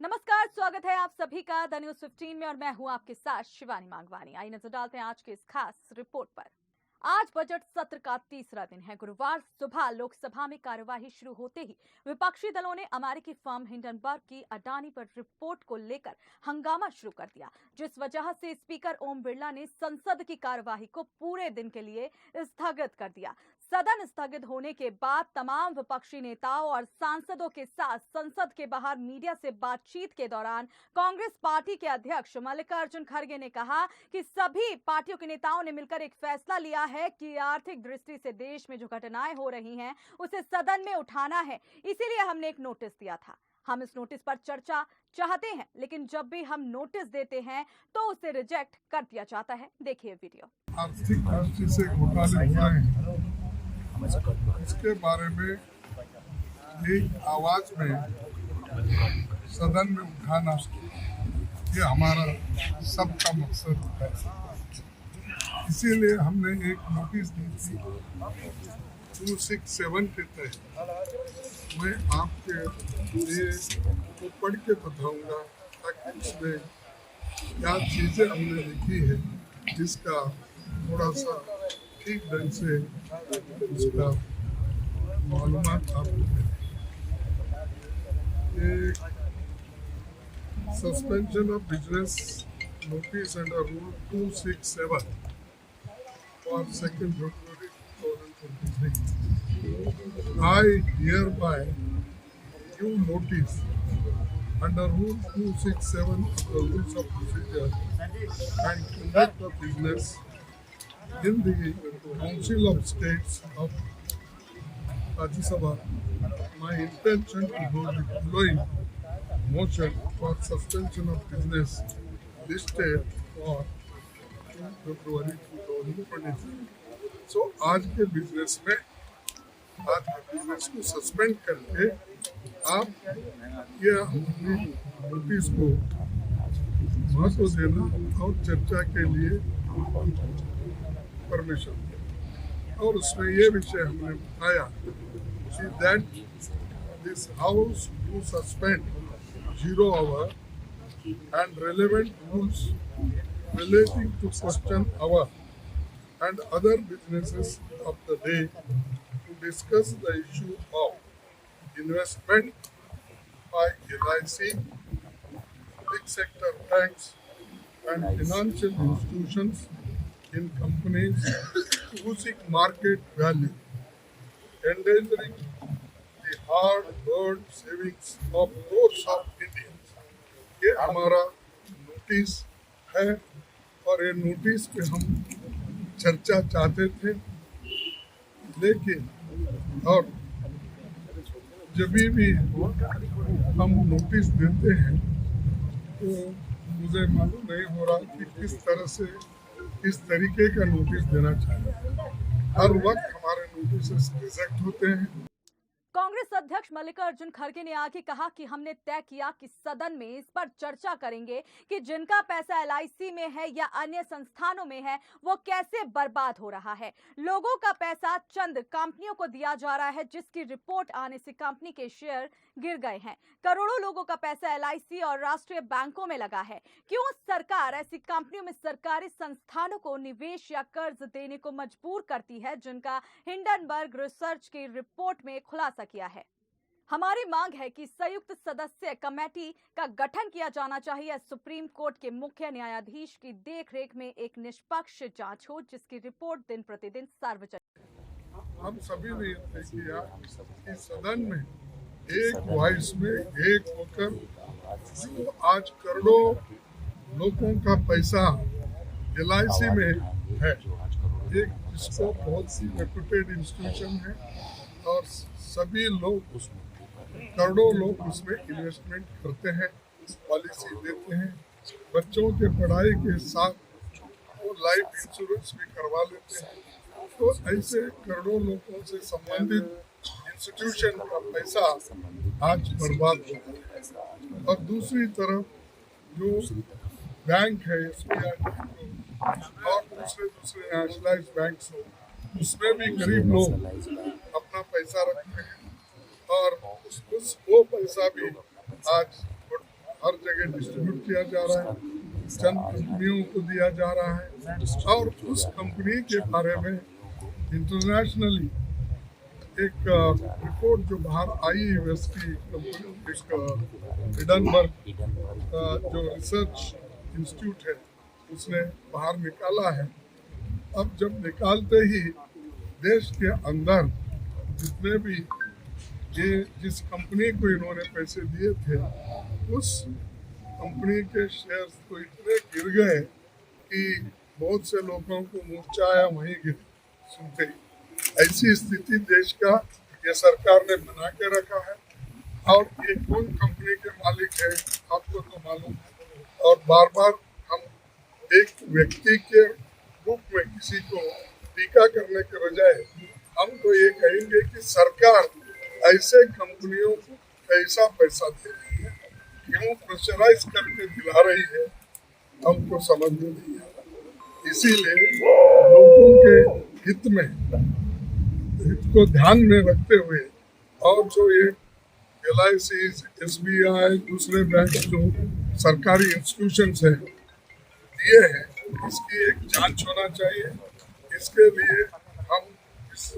नमस्कार, स्वागत है आप सभी का द न्यूज 15 में और मैं हूं आपके साथ शिवानी मांगवानी। आइए नजर डालते हैं आज के इस खास रिपोर्ट पर। आज बजट सत्र का तीसरा दिन है। गुरुवार सुबह लोकसभा में कार्यवाही शुरू होते ही विपक्षी दलों ने अमेरिकी फर्म हिंडनबर्ग की अडानी पर रिपोर्ट को लेकर हंगामा शुरू कर दिया, जिस वजह से स्पीकर ओम बिरला ने संसद की कार्यवाही को पूरे दिन के लिए स्थगित कर दिया। सदन स्थगित होने के बाद तमाम विपक्षी नेताओं और सांसदों के साथ संसद के बाहर मीडिया से बातचीत के दौरान कांग्रेस पार्टी के अध्यक्ष मल्लिकार्जुन खड़गे ने कहा कि सभी पार्टियों के नेताओं ने मिलकर एक फैसला लिया है कि आर्थिक दृष्टि से देश में जो घटनाएं हो रही हैं उसे सदन में उठाना है। इसीलिए हमने एक नोटिस दिया था। हम इस नोटिस पर चर्चा चाहते हैं, लेकिन जब भी हम नोटिस देते हैं तो उसे रिजेक्ट कर दिया जाता है। देखिए वीडियो। आर्थिक दृष्टि से घोटाले हो रहे हैं, इसके बारे में एक आवाज में सदन में उठाना ये हमारा सबका मकसद है। इसीलिए हमने एक नोटिस दी थी 267 के तहत। मैं आपके लिए वो पढ़ के बताऊंगा ताकि उसमें क्या चीज़ें हमने लिखी है जिसका थोड़ा सा ठीक ढंग से उसका मालूमात आपको मिले। Suspension of business notice under rule 267 for 2nd February 2023. I hereby give notice under Rule 267 of the Rules of Procedure and Conduct of Business in the Council of States of Rajya Sabha, my intention to do the following motion for suspension of business listed for February 2023. So आज के business को suspend करके आप ये अपनी notice को महत्व देना और चर्चा के लिए परमिशन दें। और उसमें ये विषय हमने बताया कि that this house to suspend 0 hour and relevant rules relating to question hour and other businesses of the day to discuss the issue of investment by LIC, public sector banks and financial institutions in companies losing market value, endangering the hard-earned savings of crores of Indians. ये हमारा notice है और ये notice पे हम चर्चा चाहते थे, लेकिन और जब भी हम नोटिस देते हैं तो मुझे मालूम नहीं हो रहा कि किस तरह से किस तरीके का नोटिस देना चाहिए। हर वक्त हमारे नोटिस रिजेक्ट होते हैं। कांग्रेस अध्यक्ष मल्लिकार्जुन खड़गे ने आगे कहा कि हमने तय किया कि सदन में इस पर चर्चा करेंगे कि जिनका पैसा एलआईसी में है या अन्य संस्थानों में है वो कैसे बर्बाद हो रहा है। लोगों का पैसा चंद कंपनियों को दिया जा रहा है, जिसकी रिपोर्ट आने से कंपनी के शेयर गिर गए हैं। करोड़ों लोगों का पैसा एलआईसी और राष्ट्रीय बैंकों में लगा है। क्यों सरकार ऐसी कंपनियों में सरकारी संस्थानों को निवेश या कर्ज देने को मजबूर करती है, जिनका हिंडनबर्ग रिसर्च की रिपोर्ट में खुलासा किया है। हमारी मांग है कि संयुक्त सदस्य कमेटी का गठन किया जाना चाहिए। सुप्रीम कोर्ट के मुख्य न्यायाधीश की देखरेख में एक निष्पक्ष जांच हो, जिसकी रिपोर्ट दिन प्रतिदिन सार्वजनिक। हम सभी ने तय किया कि सदन में एक वॉइस में एक होकर जो आज करोड़ों लोगों का पैसा LIC में है, एक जिसको बहुत सी रेप्यूटेड इंस्टीट्यूशन है और सभी लोग करोड़ों लोग उसमें इन्वेस्टमेंट करते हैं, पॉलिसी देते हैं, बच्चों के पढ़ाई के साथ वो लाइफ इंश्योरेंस भी करवा लेते हैं। तो ऐसे करोड़ों लोगों से संबंधित इंस्टीट्यूशन का पैसा आज बर्बाद हो रहा है। और दूसरी तरफ जो बैंक है SBI और दूसरे नेशनलाइज बैंक हो, उसमें भी गरीब लोग अपना पैसा रखते हैं और वो पैसा भी आज हर जगह डिस्ट्रीब्यूट किया जा रहा है, चंद कंपनियों को दिया जा रहा है। और उस कंपनी के बारे में इंटरनेशनली एक रिपोर्ट जो बाहर आई यूएस की कंपनी, एक एडनबर्ग जो रिसर्च इंस्टीट्यूट है उसने बाहर निकाला है। अब जब निकालते ही देश के अंदर जितने भी ये जिस कंपनी को इन्होंने पैसे दिए थे उस कंपनी के शेयर्स तो इतने गिर गए कि बहुत से लोगों को मूर्छा आया वहीं गिर सुनते ही। ऐसी स्थिति देश का ये सरकार ने बना के रखा है। और ये कौन कंपनी के मालिक है आपको तो मालूम है। और बार बार हम एक व्यक्ति के रूप में किसी को टीका करने के बजाय हम तो ये कहेंगे कि सरकार ऐसे कंपनियों को कैसा पैसा दे रही है, क्यों प्रेशराइज करके दिला रही है, हमको समझ में नहीं आ रहा। इसीलिए लोगों के हित को ध्यान में रखते हुए और जो ये LIC, SBI, दूसरे बैंक जो सरकारी इंस्टीट्यूशंस हैं दिए हैं, इसकी एक जांच होना चाहिए। इसके लिए हम इस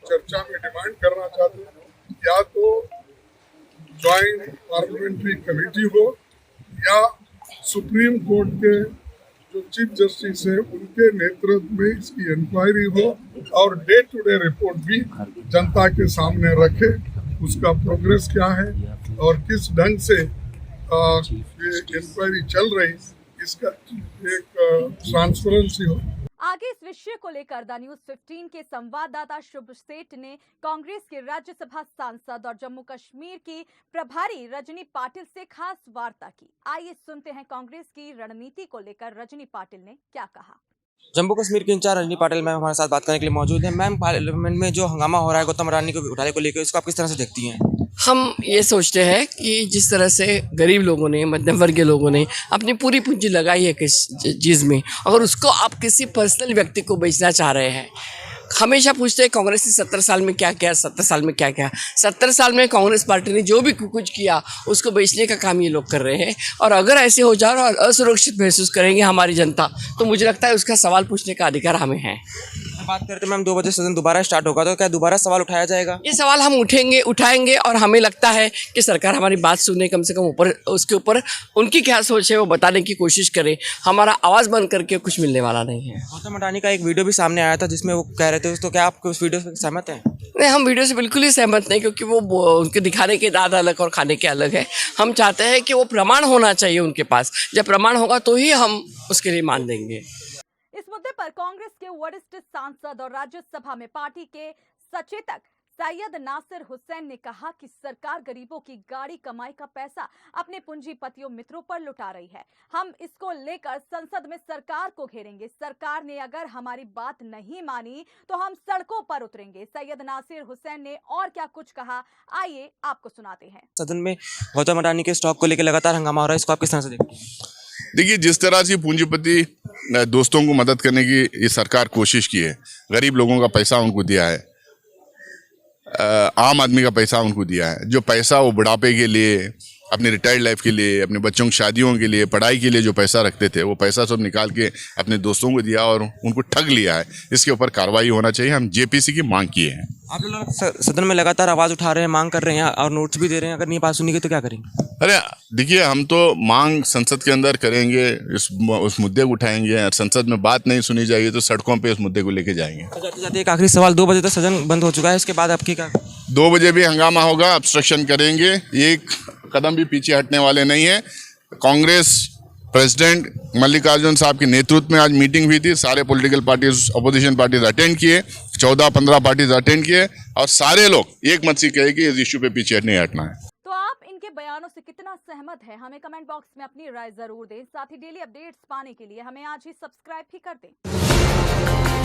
चर्चा में डिमांड करना चाहते हैं या तो ज्वाइंट पार्लियामेंट्री कमेटी हो या सुप्रीम कोर्ट के जो चीफ जस्टिस है उनके नेतृत्व में इसकी इंक्वायरी हो और डे टू डे रिपोर्ट भी जनता के सामने रखे, उसका प्रोग्रेस क्या है और किस ढंग से ये इंक्वायरी चल रही, इसका एक ट्रांसपेरेंसी हो। आगे इस विषय को लेकर द न्यूज 15 के संवाददाता शुभ सेठ ने कांग्रेस के राज्यसभा सांसद और जम्मू कश्मीर की प्रभारी रजनी पाटिल से खास वार्ता की। आइए सुनते हैं कांग्रेस की रणनीति को लेकर रजनी पाटिल ने क्या कहा। जम्मू कश्मीर के इंचार्ज रजनी पाटिल मैम हमारे साथ बात करने के लिए मौजूद है। मैम, पार्लियामेंट में जो हंगामा हो रहा है गौतम अडानी को घोटाले को लेकर, इसको आप किस तरह से देखती हैं? हम ये सोचते हैं कि जिस तरह से गरीब लोगों ने, मध्यम वर्गीय लोगों ने अपनी पूरी पूंजी लगाई है किस चीज़ में, अगर उसको आप किसी पर्सनल व्यक्ति को बेचना चाह रहे हैं। हमेशा पूछते हैं कांग्रेस ने 70 साल में क्या किया, 70 साल में क्या किया। 70 साल में कांग्रेस पार्टी ने जो भी कुछ किया उसको बेचने का काम ये लोग कर रहे हैं। और अगर ऐसे हो जाए और असुरक्षित महसूस करेंगे हमारी जनता, तो मुझे लगता है उसका सवाल पूछने का अधिकार हमें है। बात करते हैं मैम, 2 बजे सदन दोबारा स्टार्ट होगा, तो क्या दोबारा सवाल उठाया जाएगा? ये सवाल हम उठाएंगे और हमें लगता है कि सरकार हमारी बात सुने, कम से कम उसके ऊपर उनकी क्या सोच है वो बताने की कोशिश करे। हमारा आवाज़ बंद करके कुछ मिलने वाला नहीं है। गौतम अडानी का एक वीडियो भी सामने आया था जिसमें वो कह रहे थे, तो क्या आप उस वीडियो से सहमत हैं? नहीं, हम वीडियो से बिल्कुल ही सहमत नहीं, क्योंकि वो उनके दिखाने के दाद अलग और खाने के अलग है। हम चाहते हैं कि वो प्रमाण होना चाहिए उनके पास। जब प्रमाण होगा तो ही हम उसके लिए मान देंगे। इस मुद्दे पर कांग्रेस के वरिष्ठ सांसद और राज्यसभा में पार्टी के सचेतक सैयद नासिर हुसैन ने कहा कि सरकार गरीबों की गाढ़ी कमाई का पैसा अपने पूंजीपतियों मित्रों पर लुटा रही है। हम इसको लेकर संसद में सरकार को घेरेंगे। सरकार ने अगर हमारी बात नहीं मानी तो हम सड़कों पर उतरेंगे। सैयद नासिर हुसैन ने और क्या कुछ कहा, आइए आपको सुनाते हैं। सदन में गौतम अडानी के स्टॉक को लेकर लगातार हंगामा हो रहा है, इसको आप किस तरह से देखते हैं? देखिए, जिस तरह से पूंजीपति दोस्तों को मदद करने की ये सरकार कोशिश की है, गरीब लोगों का पैसा उनको दिया है, आम आदमी का पैसा उनको दिया है। जो पैसा वो बुढ़ापे के लिए, अपने रिटायर्ड लाइफ के लिए, अपने बच्चों की शादियों के लिए, पढ़ाई के लिए जो पैसा रखते थे, वो पैसा सब निकाल के अपने दोस्तों को दिया और उनको ठग लिया है। इसके ऊपर कार्रवाई होना चाहिए। हम JPC की मांग किए हैं। आप लोग सदन में लगातार आवाज़ उठा रहे हैं, मांग कर रहे हैं और नोट्स भी दे रहे हैं, अगर नहीं बात सुनेंगे तो क्या करेंगे? अरे देखिए, हम तो मांग संसद के अंदर करेंगे, उस मुद्दे को उठाएंगे और संसद में बात नहीं सुनी जाएगी तो सड़कों पे उस मुद्दे को लेके जाएंगे। जाते जाते एक आखिरी सवाल, 2 बजे तक सदन बंद हो चुका है, इसके बाद आपकी क्या? 2 बजे भी हंगामा होगा, ऑब्स्ट्रक्शन करेंगे, एक कदम भी पीछे हटने वाले नहीं है। कांग्रेस प्रेसिडेंट मल्लिकार्जुन साहब के नेतृत्व में आज मीटिंग हुई थी। सारे political parties, opposition parties attend किए, 14-15 पार्टीज अटेंड किए और सारे लोग एक मत से कहे कि इस इश्यू पे पीछे नहीं हटना है। तो आप इनके बयानों से कितना सहमत है, हमें कमेंट बॉक्स में अपनी राय जरूर दें। साथ ही डेली अपडेट्स पाने के लिए हमें आज ही सब्सक्राइब भी कर दें।